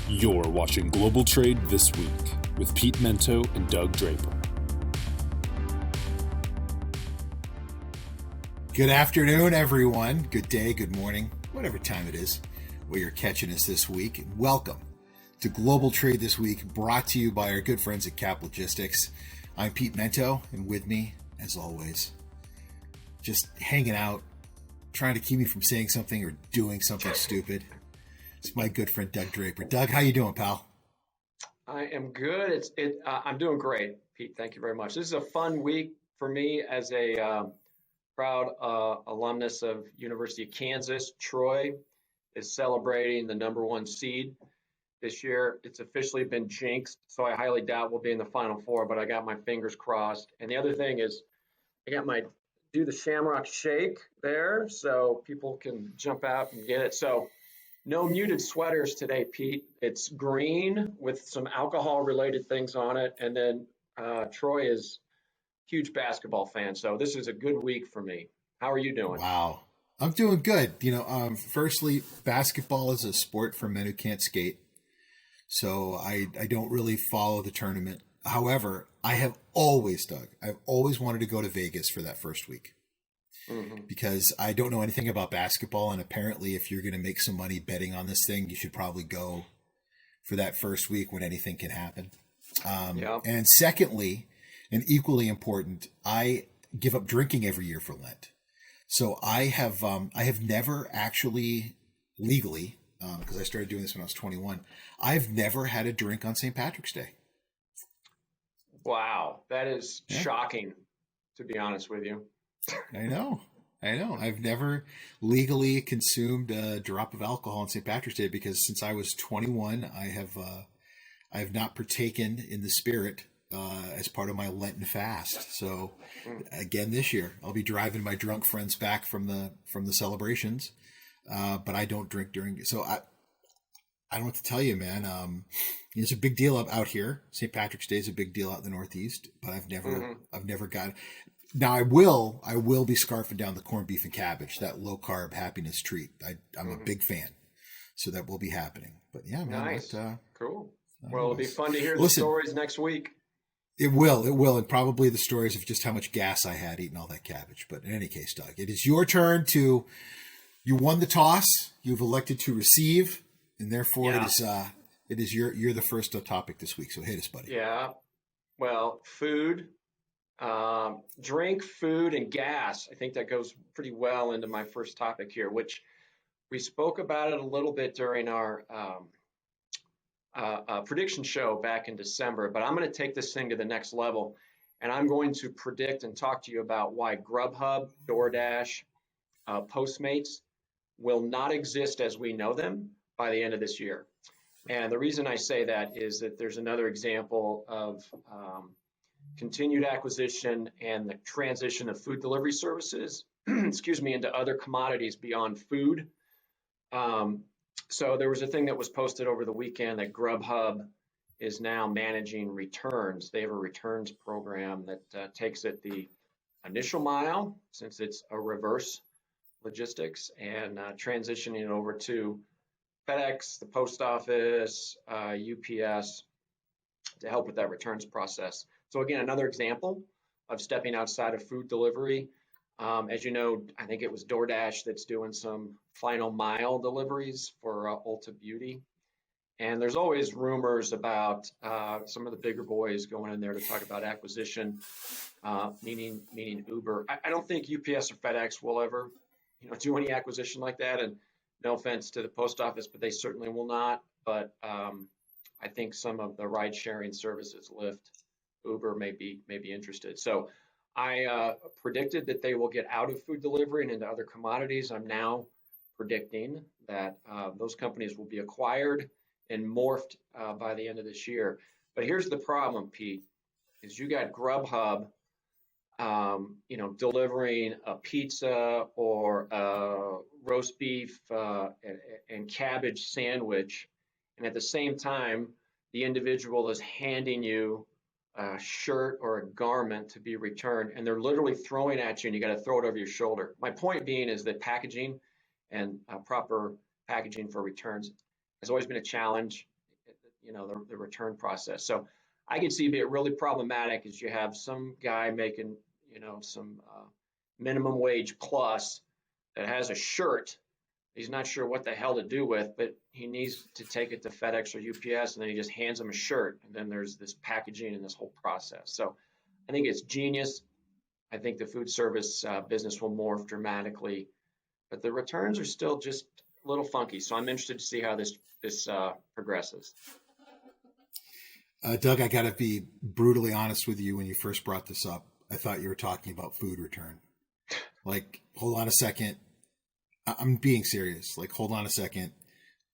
You're watching Global Trade This Week with Pete Mento and Doug Draper. Good afternoon, everyone. Good day, good morning, whatever time it is where you're catching us this week. Welcome to Global Trade This Week, brought to you by our good friends at Cap Logistics. I'm Pete Mento, and with me, as always, just hanging out, trying to keep me from saying something or doing something stupid. It's my good friend Doug Draper. Doug, how you doing, pal? I am good. I'm doing great, Pete. Thank you very much. This is a fun week for me as a proud alumnus of University of Kansas. Troy is celebrating the #1 seed this year. It's officially been jinxed, so I highly doubt we'll be in the Final Four, but I got my fingers crossed. And the other thing is I got my do the Shamrock Shake there so people can jump out and get it. So no muted sweaters today, Pete. It's green with some alcohol-related things on it. And then Troy is a huge basketball fan. So this is a good week for me. How are you doing? Wow. I'm doing good. Firstly, basketball is a sport for men who can't skate. So I don't really follow the tournament. However, I've always wanted to go to Vegas for that first week. Because I don't know anything about basketball, and apparently if you're going to make some money betting on this thing, you should probably go for that first week when anything can happen. And secondly, and equally important, I give up drinking every year for Lent. So I have never actually legally, because I started doing this when I was 21, I've never had a drink on St. Patrick's Day. Wow, that is shocking, to be honest with you. I know. I've never legally consumed a drop of alcohol on St. Patrick's Day because since I was 21, I have not partaken in the spirit as part of my Lenten fast. So again, this year I'll be driving my drunk friends back from the celebrations, but I don't drink during. So I don't know what to tell you, man. It's a big deal out here. St. Patrick's Day is a big deal out in the Northeast, but I've never got. Now I will be scarfing down the corned beef and cabbage, that low carb happiness treat. I'm a big fan, so that will be happening. But yeah, man, nice, cool. Well, it'll be fun to hear the stories next week. It will, and probably the stories of just how much gas I had eating all that cabbage. But in any case, Doug, it is your turn to. You won the toss. You've elected to receive, and therefore it is you're the first topic this week. So hit us, buddy. Yeah. Well, food. Drink, food, and gas. I think that goes pretty well into my first topic here, which we spoke about it a little bit during our prediction show back in December, but I'm going to take this thing to the next level, and I'm going to predict and talk to you about why Grubhub, DoorDash, Postmates will not exist as we know them by the end of this year. And the reason I say that is that there's another example of continued acquisition and the transition of food delivery services, into other commodities beyond food. So there was a thing that was posted over the weekend that Grubhub is now managing returns. They have a returns program that takes it the initial mile, since it's a reverse logistics, and transitioning it over to FedEx, the post office, UPS, to help with that returns process. So again, another example of stepping outside of food delivery. As you know, I think it was DoorDash that's doing some final mile deliveries for Ulta Beauty. And there's always rumors about some of the bigger boys going in there to talk about acquisition, meaning Uber. I don't think UPS or FedEx will ever, do any acquisition like that. And no offense to the post office, but they certainly will not. But I think some of the ride-sharing services, Lyft, Uber may be interested. So I predicted that they will get out of food delivery and into other commodities. I'm now predicting that those companies will be acquired and morphed by the end of this year. But here's the problem, Pete, is you got Grubhub, delivering a pizza or a roast beef and cabbage sandwich. And at the same time, the individual is handing you a shirt or a garment to be returned, and they're literally throwing at you, and you got to throw it over your shoulder. My point being is that packaging and proper packaging for returns has always been a challenge the return process. So I can see it really problematic is you have some guy making, some minimum wage plus that has a shirt he's not sure what the hell to do with, but he needs to take it to FedEx or UPS, and then he just hands them a shirt, and then there's this packaging and this whole process. So I think it's genius. I think the food service business will morph dramatically, but the returns are still just a little funky. So I'm interested to see how this progresses. Doug, I got to be brutally honest with you. When you first brought this up, I thought you were talking about food return. Like, hold on a second. I'm being serious. Like, hold on a second.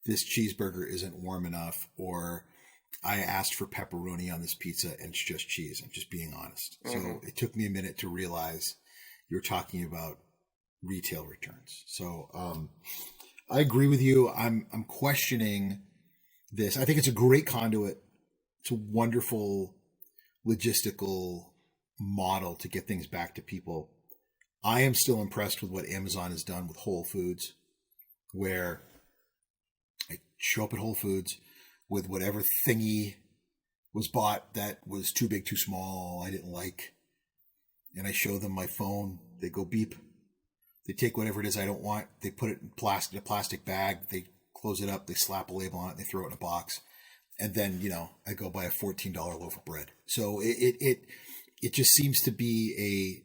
This cheeseburger isn't warm enough, or I asked for pepperoni on this pizza and it's just cheese. I'm just being honest. So it took me a minute to realize you were talking about retail returns. So I agree with you. I'm questioning this. I think it's a great conduit. It's a wonderful logistical model to get things back to people. I am still impressed with what Amazon has done with Whole Foods, where I show up at Whole Foods with whatever thingy was bought that was too big, too small, I didn't like, and I show them my phone. They go beep. They take whatever it is I don't want. They put it in a plastic bag. They close it up. They slap a label on it. They throw it in a box. And then, I go buy a $14 loaf of bread. So it just seems to be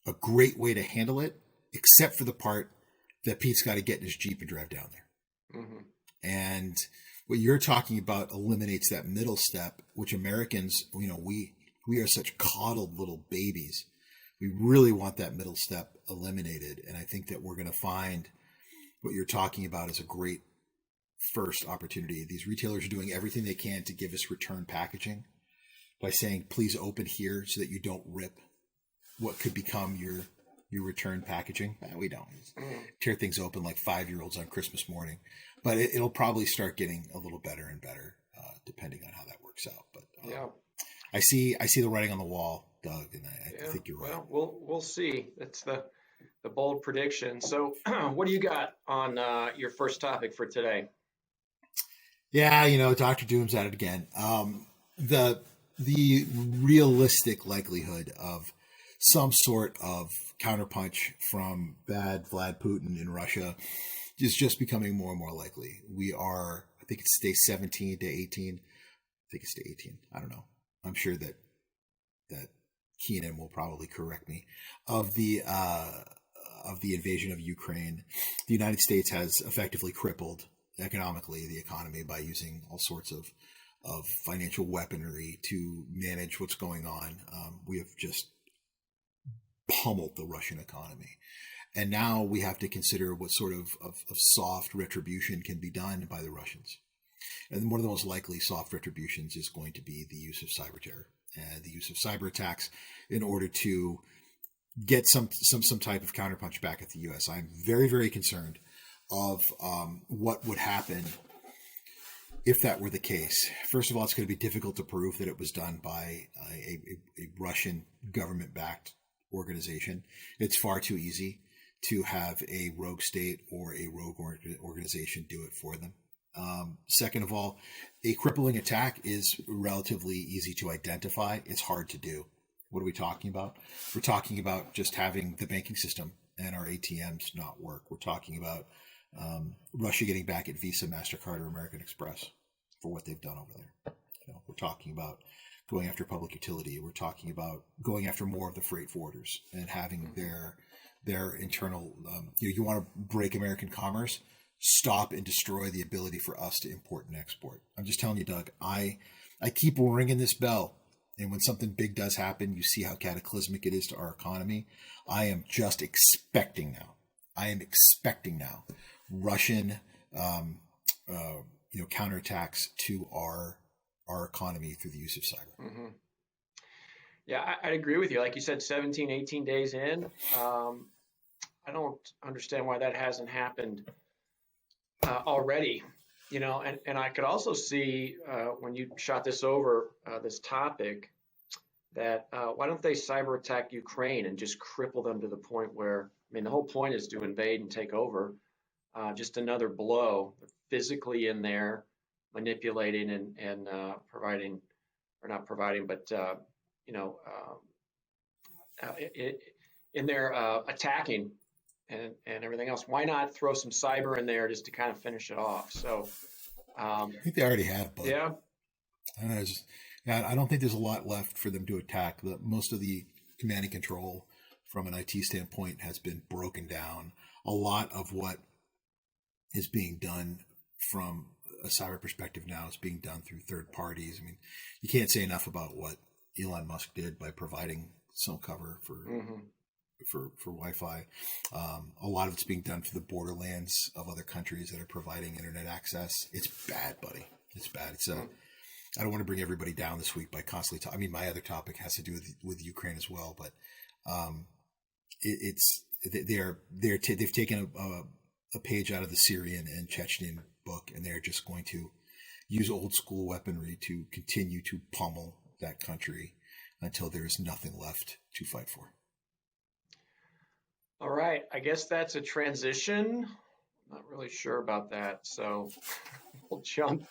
a great way to handle it, except for the part that Pete's got to get in his Jeep and drive down there. Mm-hmm. And what you're talking about eliminates that middle step, which Americans, we are such coddled little babies. We really want that middle step eliminated. And I think that we're going to find what you're talking about is a great first opportunity. These retailers are doing everything they can to give us return packaging by saying, please open here so that you don't rip what could become your return packaging. We don't tear things open like 5-year-olds on Christmas morning, but it'll probably start getting a little better and better depending on how that works out. But yeah, I see the writing on the wall, Doug, and I think you're right. Well, we'll see. That's the bold prediction. So what do you got on your first topic for today? Yeah, Dr. Doom's at it again. The realistic likelihood of some sort of counterpunch from bad Vlad Putin in Russia is just becoming more and more likely. We are, I think it's day 17, day 18. I think it's day 18. I don't know. I'm sure that Keenan will probably correct me of the invasion of Ukraine. The United States has effectively crippled economically the economy by using all sorts of financial weaponry to manage what's going on. We have just pummeled the Russian economy. And now we have to consider what sort of soft retribution can be done by the Russians. And one of the most likely soft retributions is going to be the use of cyber terror and the use of cyber attacks in order to get some type of counterpunch back at the U.S. I'm very, very concerned of what would happen if that were the case. First of all, it's going to be difficult to prove that it was done by a Russian government-backed organization. It's far too easy to have a rogue state or a rogue organization do it for them. Second of all, a crippling attack is relatively easy to identify. It's hard to do. What are we talking about? We're talking about just having the banking system and our ATMs not work. We're talking about Russia getting back at Visa, MasterCard, or American Express for what they've done over there. We're talking about going after public utility. We're talking about going after more of the freight forwarders and having their internal, you want to break American commerce, stop and destroy the ability for us to import and export. I'm just telling you, Doug, I keep ringing this bell. And when something big does happen, you see how cataclysmic it is to our economy. I am just expecting now Russian, counterattacks to our economy through the use of cyber. Mm-hmm. Yeah, I agree with you. Like you said, 17, 18 days in, I don't understand why that hasn't happened already. And I could also see when you shot this over this topic that why don't they cyber attack Ukraine and just cripple them to the point where, the whole point is to invade and take over. Just another blow. They're physically in there. manipulating and providing, or not providing, but you know, in their attacking and everything else. Why not throw some cyber in there just to kind of finish it off? So I think they already have, but yeah, I don't know, I don't think there's a lot left for them to attack. Most of the command and control from an IT standpoint has been broken down. A lot of what is being done from a cyber perspective now is being done through third parties. I mean, you can't say enough about what Elon Musk did by providing some cover for Wi-Fi. A lot of it's being done for the borderlands of other countries that are providing internet access. It's bad, buddy. It's bad. I don't want to bring everybody down this week by constantly I mean, my other topic has to do with Ukraine as well, but they've taken a page out of the Syrian and Chechen book, and they're just going to use old school weaponry to continue to pummel that country until there is nothing left to fight for. All right, I guess that's a transition. Not really sure about that, so we'll jump.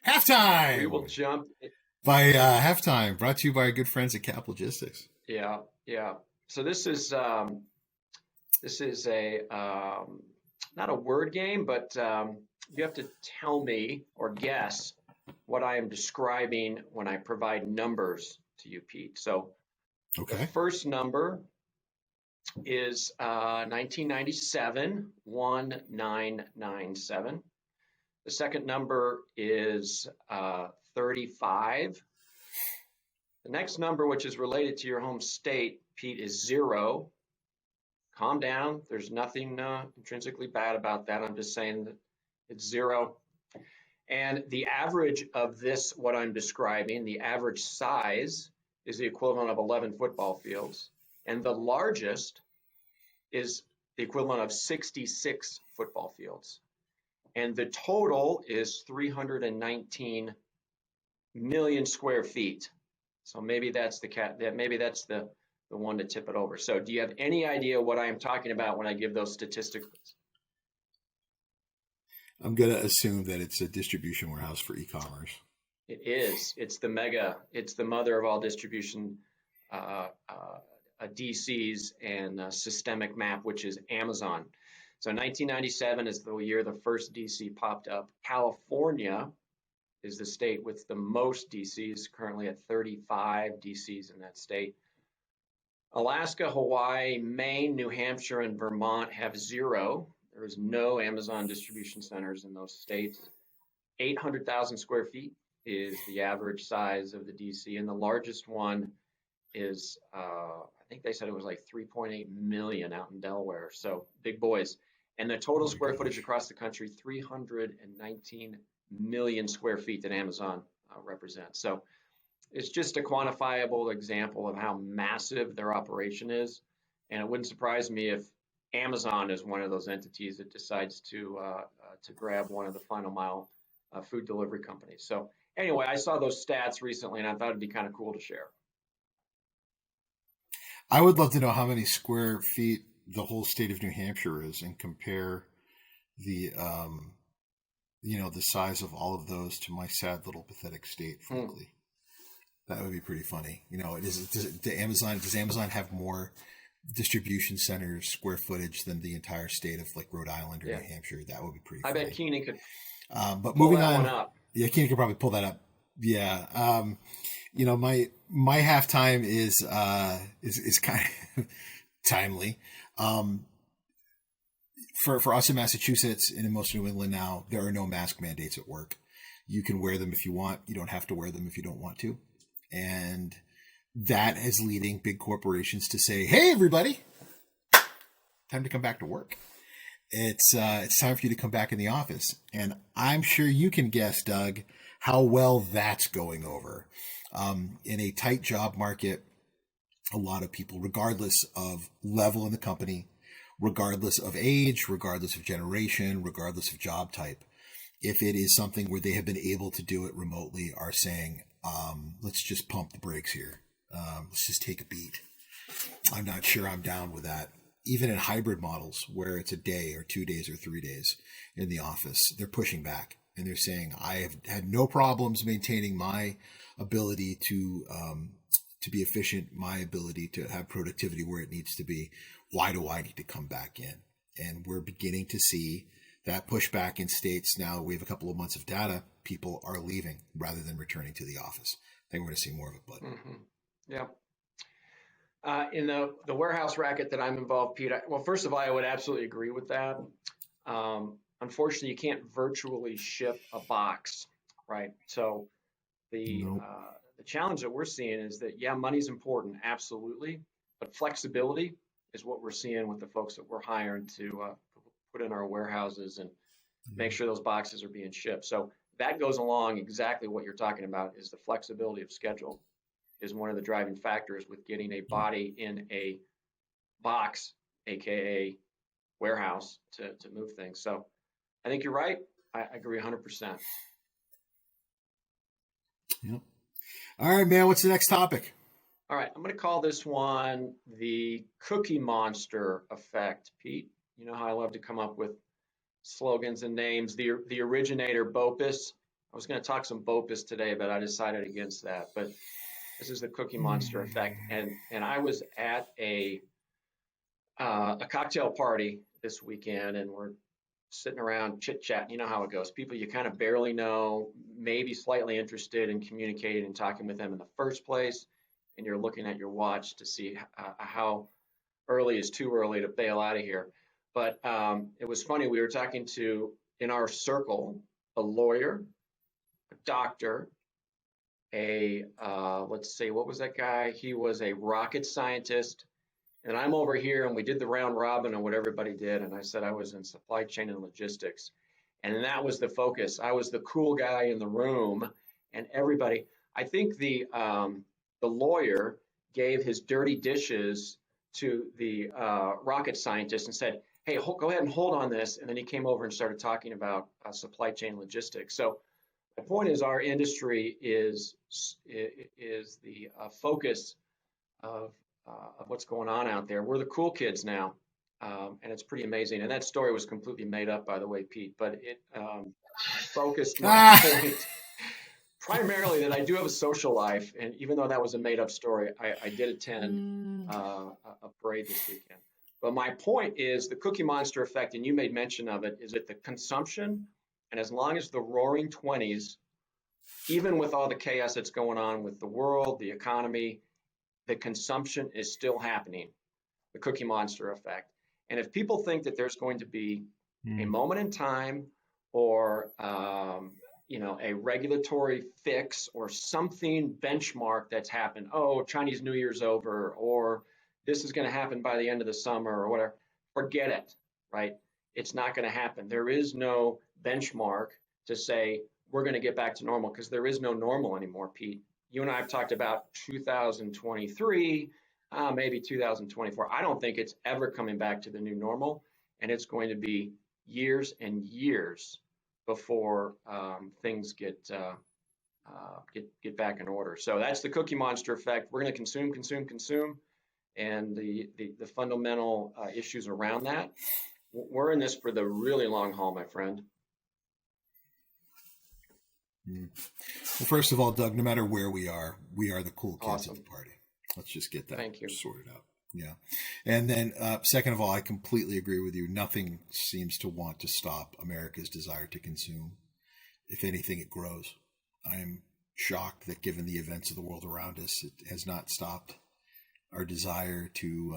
Halftime. We will jump by halftime. Brought to you by our good friends at Cap Logistics. Yeah. So this is a not a word game, but you have to tell me or guess what I am describing when I provide numbers to you, Pete. So okay. The first number is 1997, 1997. The second number is 35. The next number, which is related to your home state, Pete, is 0. Calm down. There's nothing intrinsically bad about that. I'm just saying that it's 0. And the average of this, what I'm describing, the average size is the equivalent of 11 football fields. And the largest is the equivalent of 66 football fields. And the total is 319 million square feet. So maybe that's the one to tip it over. So do you have any idea what I am talking about when I give those statistics? I'm going to assume that it's a distribution warehouse for e-commerce. It is. It's the mother of all distribution DCs and systemic map, which is Amazon. So 1997 is the year the first DC popped up. California is the state with the most DCs, currently at 35 DCs in that state. Alaska, Hawaii, Maine, New Hampshire, and Vermont have 0. There is no Amazon distribution centers in those states. 800,000 square feet is the average size of the DC, and the largest one is, I think they said it was like 3.8 million out in Delaware. So big boys. And the total square footage across the country, 319 million square feet that Amazon represents. So it's just a quantifiable example of how massive their operation is. And it wouldn't surprise me if Amazon is one of those entities that decides to grab one of the final mile food delivery companies. So anyway, I saw those stats recently, and I thought it'd be kind of cool to share. I would love to know how many square feet the whole state of New Hampshire is, and compare the the size of all of those to my sad little pathetic state, frankly. That would be pretty funny. Does Amazon have more distribution centers square footage than the entire state of like Rhode Island or New Hampshire? That would be pretty funny. I bet Keenan could but moving on. One up. Yeah, Keenan could probably pull that up. Yeah. My halftime is kind of timely. For us in Massachusetts and in most of New England now, there are no mask mandates at work. You can wear them if you want. You don't have to wear them if you don't want to. And that is leading big corporations to say, hey, everybody, time to come back to work. It's time for you to come back in the office. And I'm sure you can guess, Doug, how well that's going over. In a tight job market, a lot of people, regardless of level in the company, regardless of age, regardless of generation, regardless of job type, if it is something where they have been able to do it remotely, are saying, let's just pump the brakes here. Let's just take a beat. I'm not sure I'm down with that. Even in hybrid models where it's a day or 2 days or 3 days in the office, they're pushing back and they're saying, I have had no problems maintaining my ability to be efficient, my ability to have productivity where it needs to be. Why do I need to come back in? And we're beginning to see that pushback in states. Now we have a couple of months of data. People are leaving rather than returning to the office. I think we're going to see more of it, bud. Yeah. In the warehouse racket that I'm involved, Pete, well, first of all, I would absolutely agree with that. Unfortunately, you can't virtually ship a box, right? So the challenge that we're seeing is that, yeah, money's important, absolutely, but flexibility is what we're seeing with the folks that we're hiring to put in our warehouses and make sure those boxes are being shipped. So that goes along exactly what you're talking about, is the flexibility of schedule is one of the driving factors with getting a body in a box, aka warehouse, to move things. So I think you're right. I agree 100%. Yep. All right, man. What's the next topic? All right. I'm going to call this one the Cookie Monster effect, Pete. You know how I love to come up with slogans and names. The originator, Bopus. I was going to talk some Bopus today, but I decided against that. But this is the Cookie Monster effect. And I was at a cocktail party this weekend, and we're sitting around chit-chatting. You know how it goes. People you kind of barely know, maybe slightly interested in communicating and talking with them in the first place, and you're looking at your watch to see how early is too early to bail out of here. But it was funny. We were talking to, in our circle, a lawyer, a doctor, let's see, what was that guy? He was a rocket scientist. And I'm over here, and we did the round robin of what everybody did. And I said I was in supply chain and logistics. And that was the focus. I was the cool guy in the room, and everybody. I think the lawyer gave his dirty dishes to the rocket scientist and said, hey, go ahead and hold on this. And then he came over and started talking about supply chain logistics. So the point is, our industry is the focus of what's going on out there. We're the cool kids now, and it's pretty amazing. And that story was completely made up, by the way, Pete, but it focused my point primarily that I do have a social life, and even though that was a made-up story, I did attend a parade this weekend. But my point is the Cookie Monster effect, and you made mention of it, is that the consumption, and as long as the roaring 20s, even with all the chaos that's going on with the world, the economy, the consumption is still happening, the Cookie Monster effect. And if people think that there's going to be a moment in time or a regulatory fix or something benchmark that's happened, Chinese New Year's over, or this is going to happen by the end of the summer or whatever, forget it, right? It's not going to happen. There is no benchmark to say we're going to get back to normal, because there is no normal anymore, Pete. You and I have talked about 2023, maybe 2024. I don't think it's ever coming back to the new normal, and it's going to be years and years before things get back in order. So that's the Cookie Monster effect. We're going to consume, and the fundamental issues around that. We're in this for the really long haul, my friend. Well, first of all, Doug, no matter where we are the cool kids at the party. Let's just get that sorted out. Yeah. And then second of all, I completely agree with you. Nothing seems to want to stop America's desire to consume. If anything, it grows. I am shocked that given the events of the world around us, it has not stopped our desire to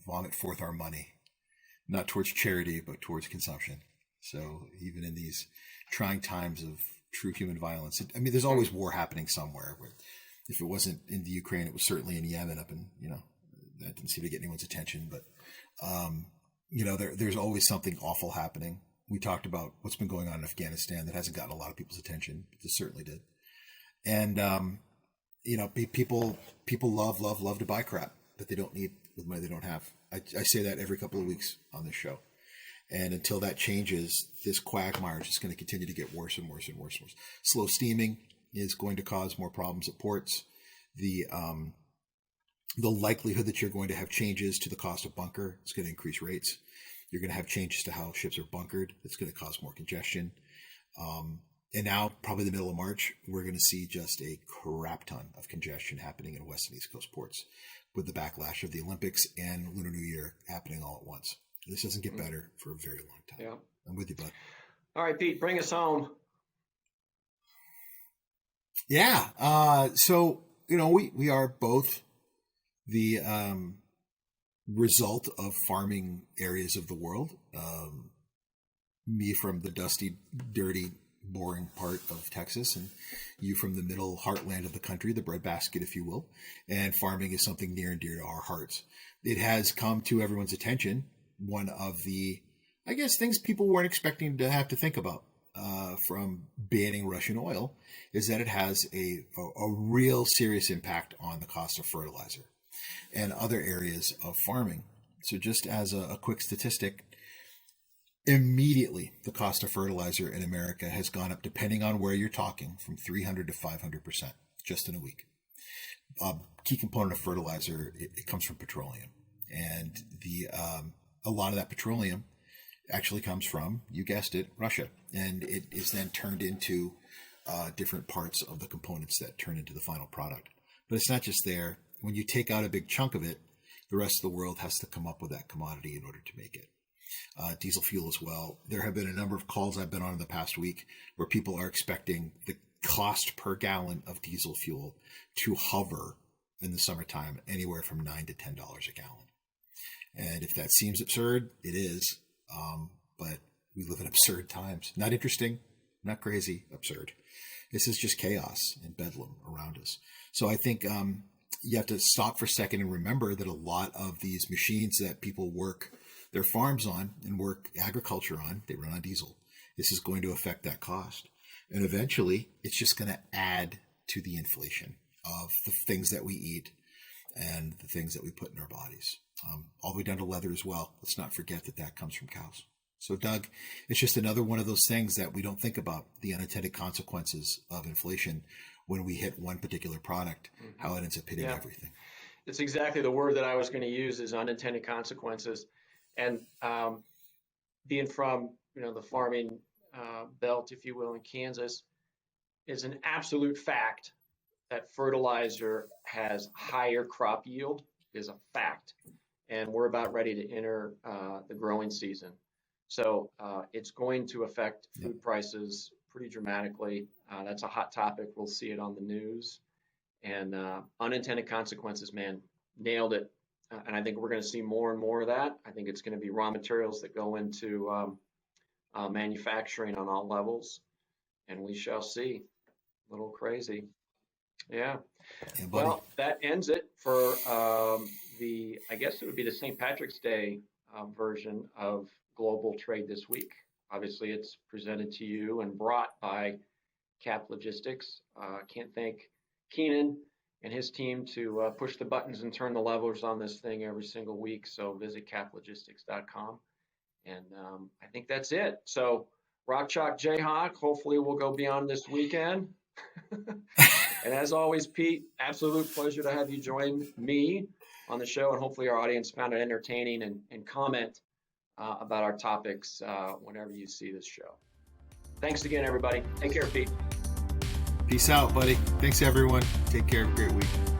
vomit forth our money, not towards charity, but towards consumption. So even in these trying times of true human violence, there's always war happening somewhere. If it wasn't in the Ukraine, it was certainly in Yemen up in, that didn't seem to get anyone's attention. But, there's always something awful happening. We talked about what's been going on in Afghanistan that hasn't gotten a lot of people's attention, but this certainly did. And, people love to buy crap that they don't need with money they don't have. I say that every couple of weeks on this show. And until that changes, this quagmire is just going to continue to get worse and worse and worse and worse. Slow steaming is going to cause more problems at ports. The likelihood that you're going to have changes to the cost of bunker is going to increase rates. You're going to have changes to how ships are bunkered. It's going to cause more congestion. And now, probably the middle of March, we're going to see just a crap ton of congestion happening in West and East Coast ports with the backlash of the Olympics and Lunar New Year happening all at once. This doesn't get better for a very long time. Yeah. I'm with you, bud. All right, Pete, bring us home. Yeah. So, we are both the result of farming areas of the world. Me from the dusty, dirty, boring part of Texas, and you from the middle heartland of the country, the breadbasket, if you will. And farming is something near and dear to our hearts. It has come to everyone's attention. One of the, I guess, things people weren't expecting to have to think about from banning Russian oil is that it has a real serious impact on the cost of fertilizer and other areas of farming. So just as a quick statistic, immediately the cost of fertilizer in America has gone up, depending on where you're talking, from 300 to 500% just in a week. Key component of fertilizer, it comes from petroleum, and a lot of that petroleum actually comes from, you guessed it, Russia, and it is then turned into different parts of the components that turn into the final product. But it's not just there. When you take out a big chunk of it, the rest of the world has to come up with that commodity in order to make it. Diesel fuel as well. There have been a number of calls I've been on in the past week where people are expecting the cost per gallon of diesel fuel to hover in the summertime anywhere from $9 to $10 a gallon. And if that seems absurd, it is. But we live in absurd times. Not interesting, not crazy, absurd. This is just chaos and bedlam around us. So I think you have to stop for a second and remember that a lot of these machines that people work their farms on and work agriculture on, they run on diesel. This is going to affect that cost. And eventually, it's just going to add to the inflation of the things that we eat and the things that we put in our bodies. All the way down to leather as well. Let's not forget that comes from cows. So, Doug, it's just another one of those things that we don't think about, the unintended consequences of inflation when we hit one particular product, how it ends up hitting everything. It's exactly the word that I was going to use, is unintended consequences. And being from, the farming belt, if you will, in Kansas, is an absolute fact that fertilizer has higher crop yield, is a fact. And we're about ready to enter the growing season. So it's going to affect food prices pretty dramatically. That's a hot topic. We'll see it on the news. And unintended consequences, man, nailed it. And I think we're going to see more and more of that. I think it's going to be raw materials that go into manufacturing on all levels. And we shall see. A little crazy. Yeah. Hey, well, that ends it for I guess it would be the St. Patrick's Day version of Global Trade This Week. Obviously, it's presented to you and brought by Cap Logistics. Can't thank Keenan and his team to push the buttons and turn the levers on this thing every single week. So visit caplogistics.com. And I think that's it. So Rock Chalk Jayhawk, hopefully we'll go beyond this weekend. And as always, Pete, absolute pleasure to have you join me on the show. And hopefully our audience found it entertaining and comment about our topics whenever you see this show. Thanks again, everybody. Take care, Pete. Peace out, buddy. Thanks, everyone. Take care. Have a great week.